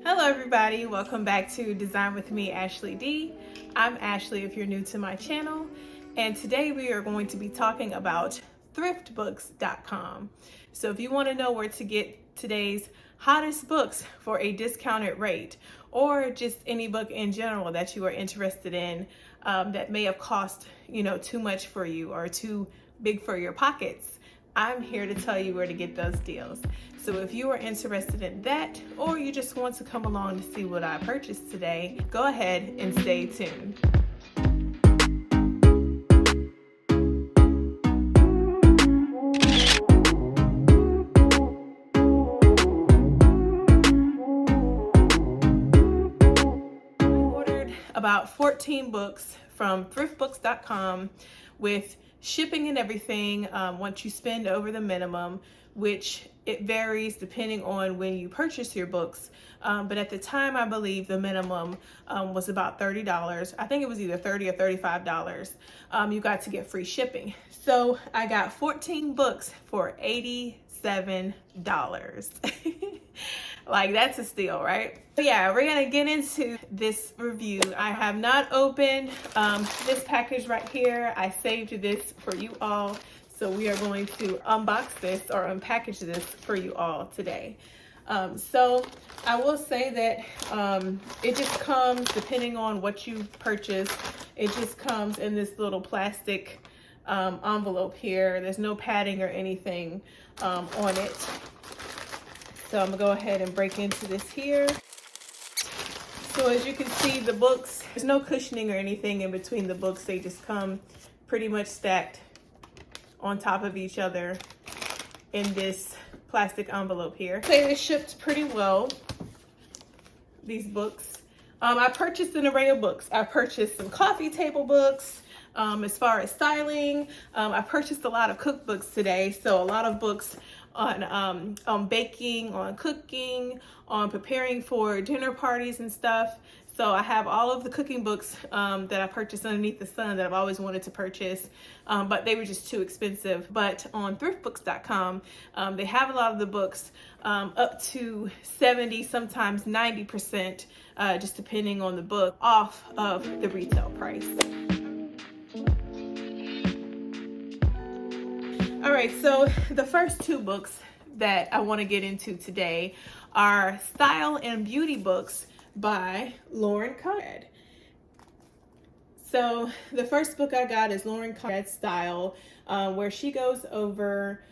Hello everybody, welcome back to Design with me, Ashley D. I'm Ashley if you're new to my channel, and today we are going to be talking about thriftbooks.com. So if you want to know where to get today's hottest books for a discounted rate, or just any book in general that you are interested in that may have cost too much for you or too big for your pockets, I'm here to tell you where to get those deals. So if you are interested in that, or you just want to come along to see what I purchased today, go ahead and stay tuned. I ordered about 14 books from thriftbooks.com with shipping and everything once you spend over the minimum, which it varies depending on when you purchase your books. But at the time, I believe the minimum was about $30. I think it was either $30 or $35. You got to get free shipping. So I got 14 books for $87. Like, that's a steal, right? So yeah, we're gonna get into this review. I have not opened this package right here. I saved this for you all. So we are going to unbox this or unpackage this for you all today. So I will say that it just comes, depending on what you purchase, it just comes in this little plastic envelope here. There's no padding or anything on it. So I'm gonna go ahead and break into this here. So as you can see, the books, there's no cushioning or anything in between the books. They just come pretty much stacked on top of each other in this plastic envelope here. So they shipped pretty well, these books. I purchased an array of books. I purchased some coffee table books. As far as styling, I purchased a lot of cookbooks today. So a lot of books on baking, on cooking, on preparing for dinner parties and stuff. So I have all of the cooking books that I purchased underneath the sun that I've always wanted to purchase, but they were just too expensive. But on thriftbooks.com, they have a lot of the books up to 70, sometimes 90%, just depending on the book, off of the retail price. All right, so the first two books that I want to get into today are Style and Beauty books by Lauren Conrad. So the first book I got is Lauren Conrad's Style, where she goes over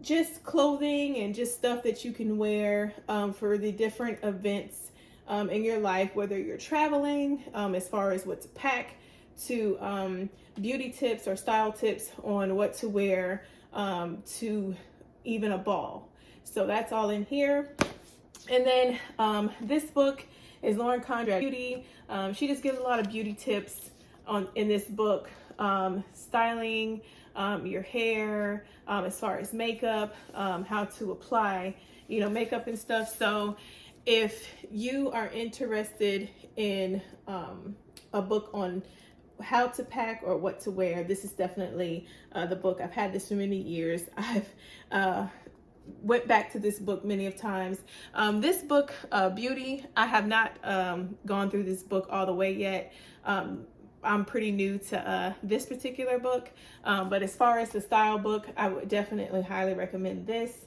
just clothing and just stuff that you can wear for the different events in your life, whether you're traveling, as far as what to pack, to beauty tips or style tips on what to wear to even a ball. So that's all in here. And then this book is Lauren Conrad Beauty. She just gives a lot of beauty tips in this book, styling your hair, as far as makeup, how to apply makeup and stuff. So if you are interested in a book on how to pack or what to wear, this is definitely the book. I've had this for many years. I've went back to this book many of times. This book, Beauty, I have not gone through this book all the way yet. I'm pretty new to this particular book, but as far as the style book, I would definitely highly recommend this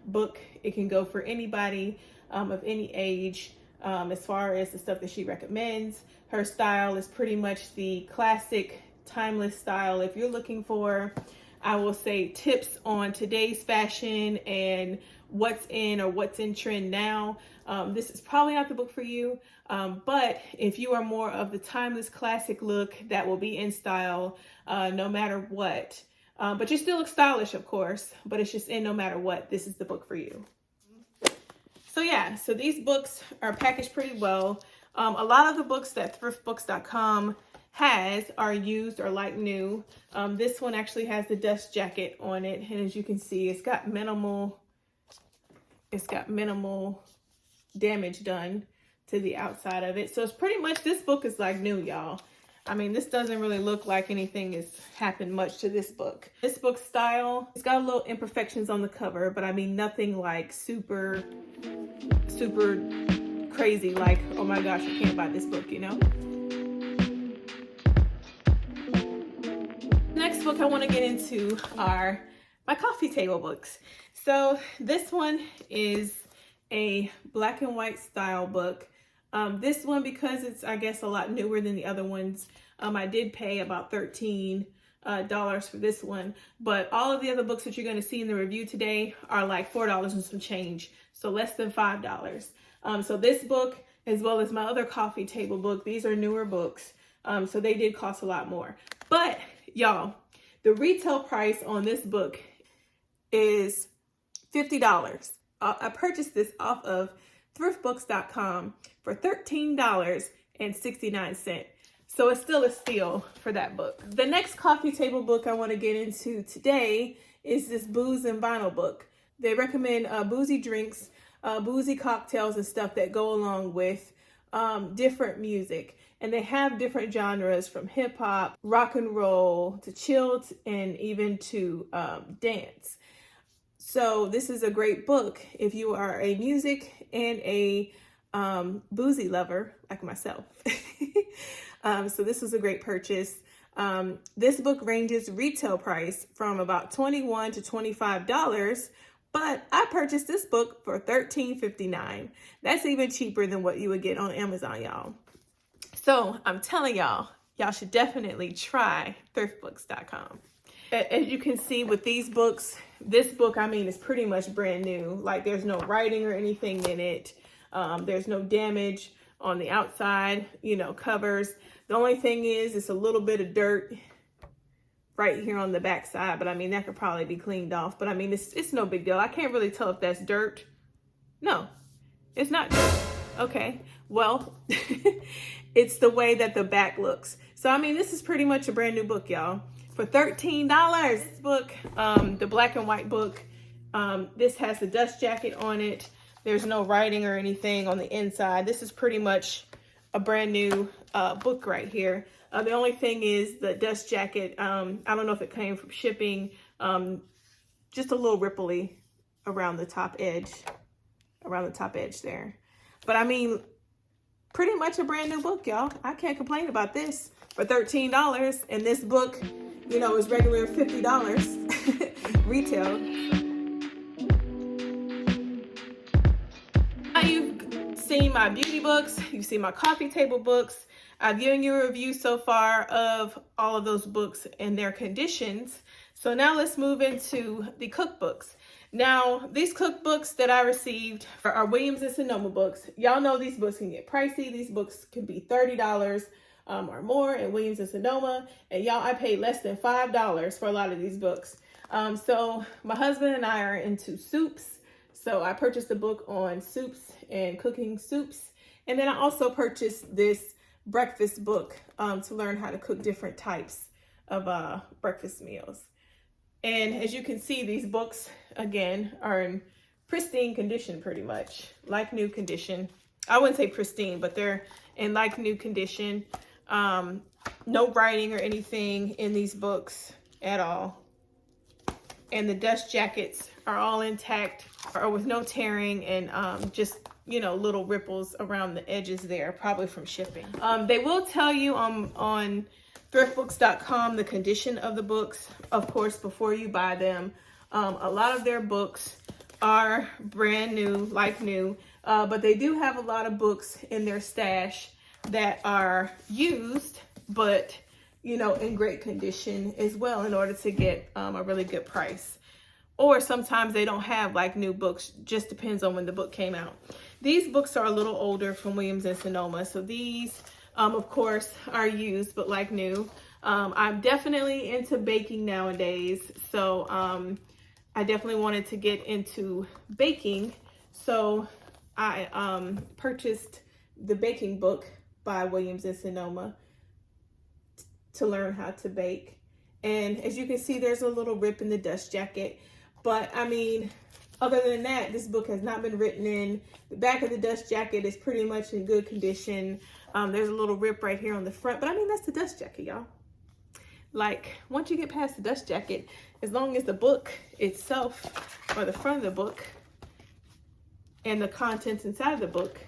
book. It can go for anybody of any age. As far as the stuff that she recommends, her style is pretty much the classic, timeless style. If you're looking for, I will say, tips on today's fashion and what's in or what's in trend now, this is probably not the book for you. But if you are more of the timeless classic look that will be in style no matter what, but you still look stylish, of course, but it's just in no matter what, this is the book for you. So yeah, so these books are packaged pretty well. A lot of the books that thriftbooks.com has are used or like new. This one actually has the dust jacket on it, and as you can see, it's got minimal damage done to the outside of it. So it's pretty much, this book is like new, y'all. I mean, this doesn't really look like anything has happened much to this book. This book's style, it's got a little imperfections on the cover, but I mean, nothing like super super crazy, like, oh my gosh, I can't buy this book, you know? Next book I want to get into are my coffee table books. So this one is a black and white style book. This one, because it's, I guess, a lot newer than the other ones, I did pay about $13 for this one, but all of the other books that you're going to see in the review today are like $4 and some change, so less than $5. So this book, as well as my other coffee table book, these are newer books, so they did cost a lot more. But y'all, the retail price on this book is $50. I purchased this off of thriftbooks.com for $13.69. So it's still a steal for that book. The next coffee table book I want to get into today is this Booze and Vinyl book. They recommend boozy drinks, boozy cocktails and stuff that go along with different music. And they have different genres from hip hop, rock and roll, to chilled, and even to dance. So this is a great book if you are a music and a boozy lover like myself. So this was a great purchase. This book ranges retail price from about $21 to $25, but I purchased this book for $13.59. That's even cheaper than what you would get on Amazon, y'all. So I'm telling y'all should definitely try thriftbooks.com. As you can see with these books, this book, I mean, is pretty much brand new. Like, there's no writing or anything in it. There's no damage on the outside, covers. The only thing is, it's a little bit of dirt right here on the back side, but I mean, that could probably be cleaned off. But I mean, it's no big deal. I can't really tell if that's dirt. No, it's not dirt. Okay, well, it's the way that the back looks. So, I mean, this is pretty much a brand new book, y'all. For $13, this book, the black and white book, this has the dust jacket on it. There's no writing or anything on the inside. This is pretty much a brand new book right here. The only thing is the dust jacket. I don't know if it came from shipping. Just a little ripply around the top edge there. But I mean, pretty much a brand new book, y'all. I can't complain about this for $13. And this book, is regular $50 retail. Now you've seen my beauty books, you've seen my coffee table books. I've given you a review so far of all of those books and their conditions. So now let's move into the cookbooks. Now, these cookbooks that I received are Williams and Sonoma books. Y'all know these books can get pricey. These books can be $30 or more at Williams and Sonoma. And y'all, I paid less than $5 for a lot of these books. So my husband and I are into soups. So I purchased a book on soups and cooking soups. And then I also purchased this breakfast book to learn how to cook different types of breakfast meals. And as you can see, these books, again, are in pristine condition, pretty much. Like new condition. I wouldn't say pristine, but they're in like new condition. No writing or anything in these books at all. And the dust jackets are all intact or with no tearing and just, little ripples around the edges there, probably from shipping. They will tell you on thriftbooks.com the condition of the books, of course, before you buy them. A lot of their books are brand new, like new, but they do have a lot of books in their stash that are used, but in great condition as well, in order to get a really good price. Or sometimes they don't have like new books, just depends on when the book came out. These books are a little older from Williams and Sonoma, so these of course are used, but like new. I'm definitely into baking nowadays, so I definitely wanted to get into baking, so I purchased the baking book by Williams and Sonoma to learn how to bake. And as you can see, there's a little rip in the dust jacket, but I mean, other than that, this book has not been written in. The back of the dust jacket is pretty much in good condition. There's a little rip right here on the front, but I mean, that's the dust jacket, y'all. Like, once you get past the dust jacket, as long as the book itself, or the front of the book, and the contents inside the book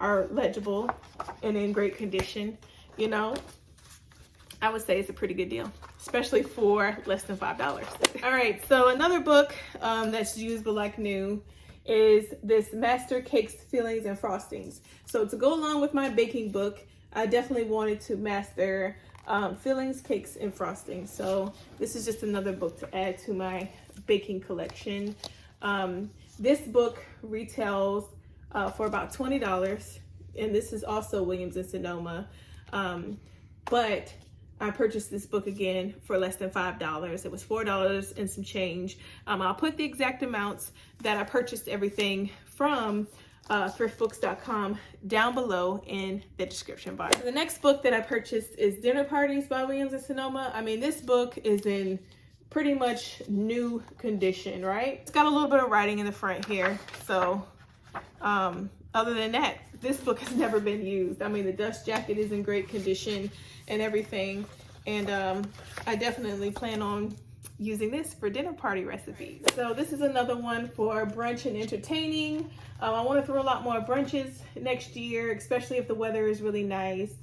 are legible and in great condition, you know, I would say it's a pretty good deal, especially for less than $5. All right, so another book that's used but like new is this Master Cakes, Fillings, and Frostings. So to go along with my baking book, I definitely wanted to master fillings, cakes, and frostings. So this is just another book to add to my baking collection. This book retails for about $20, and this is also Williams and Sonoma. But I purchased this book again for less than $5. It was $4 and some change. I'll put the exact amounts that I purchased everything from thriftbooks.com down below in the description box. The next book that I purchased is Dinner Parties by Williams and Sonoma. I mean, this book is in pretty much new condition, right? It's got a little bit of writing in the front here. So other than that, this book has never been used. I mean, the dust jacket is in great condition and everything. And I definitely plan on using this for dinner party recipes. So this is another one for brunch and entertaining. I want to throw a lot more brunches next year, especially if the weather is really nice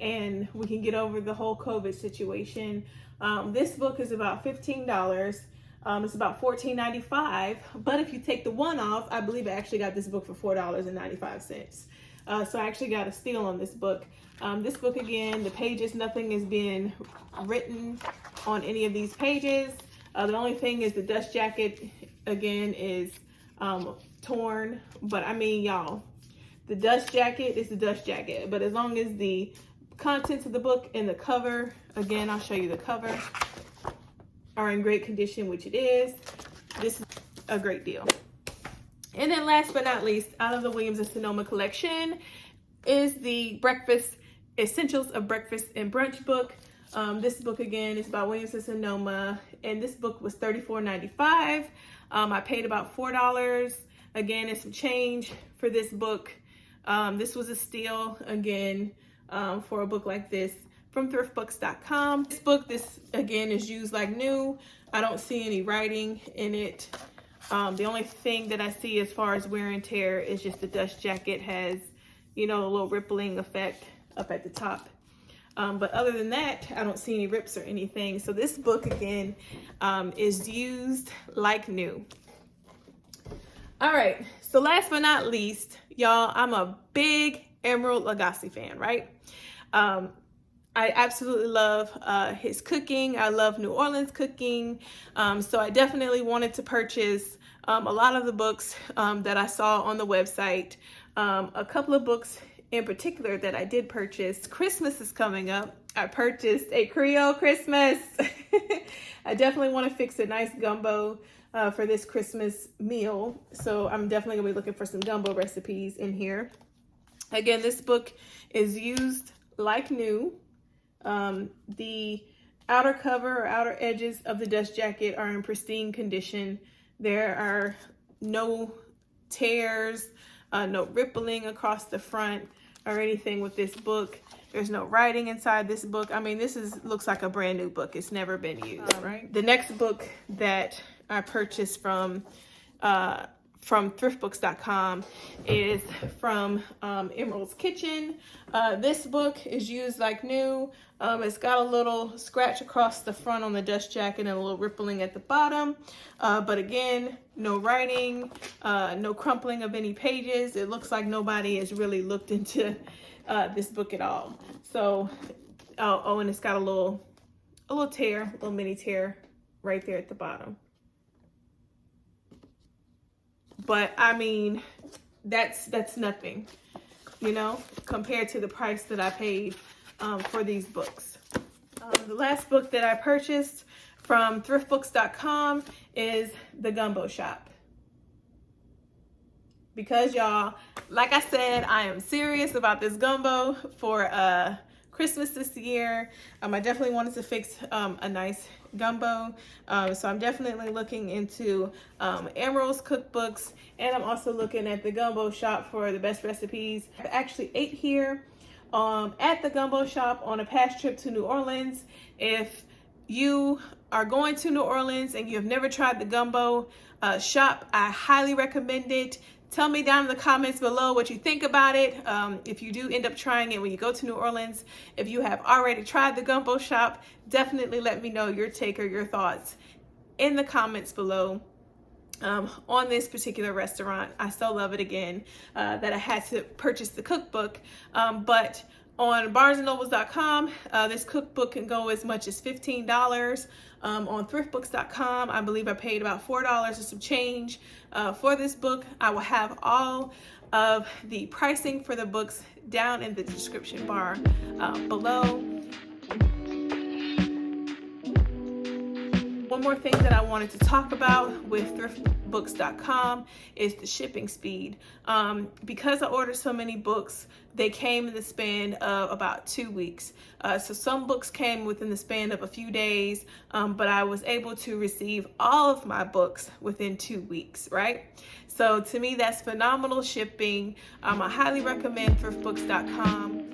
and we can get over the whole COVID situation. This book is about $15. It's about $14.95, but if you take the one off, I believe I actually got this book for $4.95. So I actually got a steal on this book. This book, again, the pages, nothing is being written on any of these pages. The only thing is the dust jacket, again, is torn. But I mean, y'all, the dust jacket is the dust jacket. But as long as the contents of the book and the cover, again, I'll show you the cover, are in great condition, which it is, this is a great deal. And then last but not least, out of the Williams and Sonoma collection is the Breakfast Essentials of Breakfast and Brunch book. This book, again, is by Williams and Sonoma, and this book was $34.95. I paid about $4, again, and some change for this book. This was a steal, again, for a book like this from thriftbooks.com. This book, again, is used like new. I don't see any writing in it. The only thing that I see as far as wear and tear is just the dust jacket has, you know, a little rippling effect up at the top. But other than that, I don't see any rips or anything. So this book, again, is used like new. All right, so last but not least, y'all, I'm a big Emeril Lagasse fan, right? I absolutely love his cooking. I love New Orleans cooking. So I definitely wanted to purchase a lot of the books that I saw on the website. A couple of books in particular that I did purchase. Christmas is coming up. I purchased A Creole Christmas. I definitely want to fix a nice gumbo for this Christmas meal. So I'm definitely gonna be looking for some gumbo recipes in here. Again, this book is used like new. The outer cover or outer edges of the dust jacket are in pristine condition. There are no tears, no rippling across the front or anything with this book. There's no writing inside this book. I mean, this looks like a brand new book. It's never been used, right? The next book that I purchased from thriftbooks.com is from Emeril's Kitchen. This book is used like new. It's got a little scratch across the front on the dust jacket and a little rippling at the bottom. But again, no writing, no crumpling of any pages. It looks like nobody has really looked into this book at all. So, oh, and it's got a little tear, a little mini tear right there at the bottom. But I mean, that's nothing, you know, compared to the price that I paid for these books. The last book that I purchased from thriftbooks.com is The Gumbo Shop. Because y'all, like I said, I am serious about this gumbo for Christmas this year. I definitely wanted to fix a nice gumbo. So I'm definitely looking into Emeril's cookbooks, and I'm also looking at the Gumbo Shop for the best recipes. I actually ate here at the Gumbo Shop on a past trip to New Orleans. If you are going to New Orleans and you have never tried the Gumbo Shop, I highly recommend it. Tell me down in the comments below what you think about it. If you do end up trying it when you go to New Orleans, if you have already tried the gumbo shop, definitely let me know your take or your thoughts in the comments below on this particular restaurant. I so love it again that I had to purchase the cookbook. But on barnesandnobles.com, this cookbook can go as much as $15. On thriftbooks.com, I believe I paid about $4 or some change for this book. I will have all of the pricing for the books down in the description bar below. One more thing that I wanted to talk about with thriftbooks.com is the shipping speed. Because I ordered so many books, they came in the span of about 2 weeks. So some books came within the span of a few days, but I was able to receive all of my books within 2 weeks, right? So to me, that's phenomenal shipping. I highly recommend thriftbooks.com.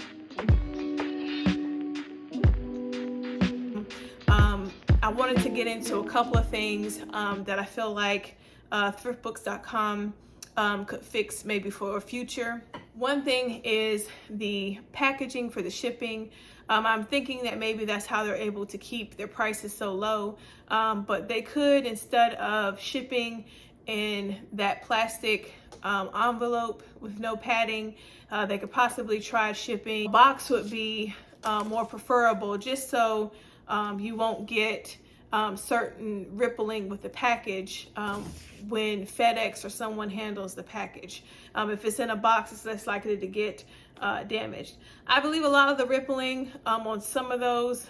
I wanted to get into a couple of things that I feel like thriftbooks.com could fix maybe for a future. One thing is the packaging for the shipping. I'm thinking that maybe that's how they're able to keep their prices so low, but they could, instead of shipping in that plastic envelope with no padding, they could possibly try shipping. A box would be more preferable, just so you won't get certain rippling with the package when FedEx or someone handles the package. If it's in a box, it's less likely to get damaged. I believe a lot of the rippling on some of those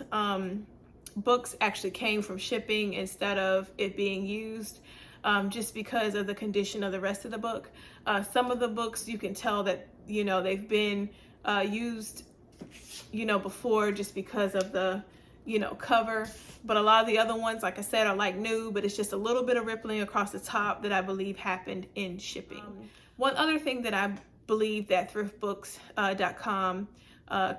books actually came from shipping instead of it being used, just because of the condition of the rest of the book. Some of the books, you can tell that, you know, they've been used, you know, before, just because of the, you know, cover. But a lot of the other ones, like I said, are like new, but it's just a little bit of rippling across the top that I believe happened in shipping. One other thing that I believe that thriftbooks.com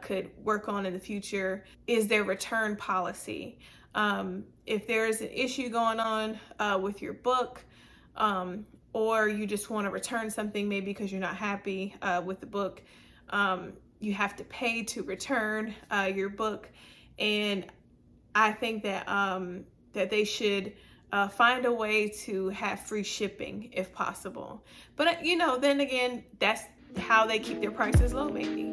could work on in the future is their return policy. If there's an issue going on with your book, or you just want to return something, maybe because you're not happy with the book, you have to pay to return your book. And I think that that they should find a way to have free shipping if possible. But you know, then again, that's how they keep their prices low, maybe.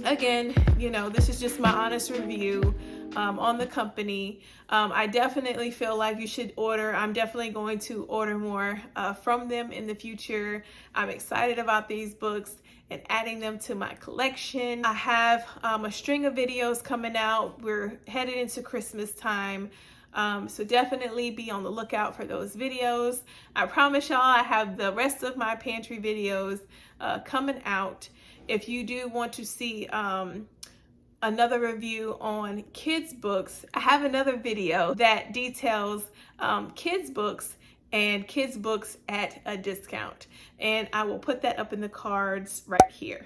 Again, you know, this is just my honest review on the company. I definitely feel like you should order. I'm definitely going to order more from them in the future. I'm excited about these books and adding them to my collection. I have a string of videos coming out. We're headed into Christmas time. So definitely be on the lookout for those videos. I promise y'all I have the rest of my pantry videos coming out. If you do want to see another review on kids books, I have another video that details kids books and kids books at a discount, and I will put that up in the cards right here.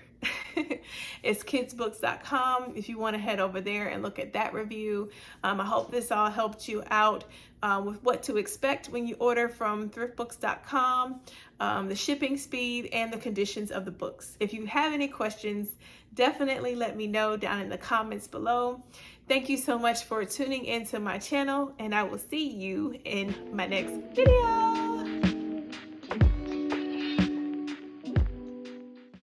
It's kidsbooks.com if you want to head over there and look at that review. I hope this all helped you out with what to expect when you order from thriftbooks.com, the shipping speed and the conditions of the books. If you have any questions, definitely let me know down in the comments below. Thank you so much for tuning into my channel, and I will see you in my next video.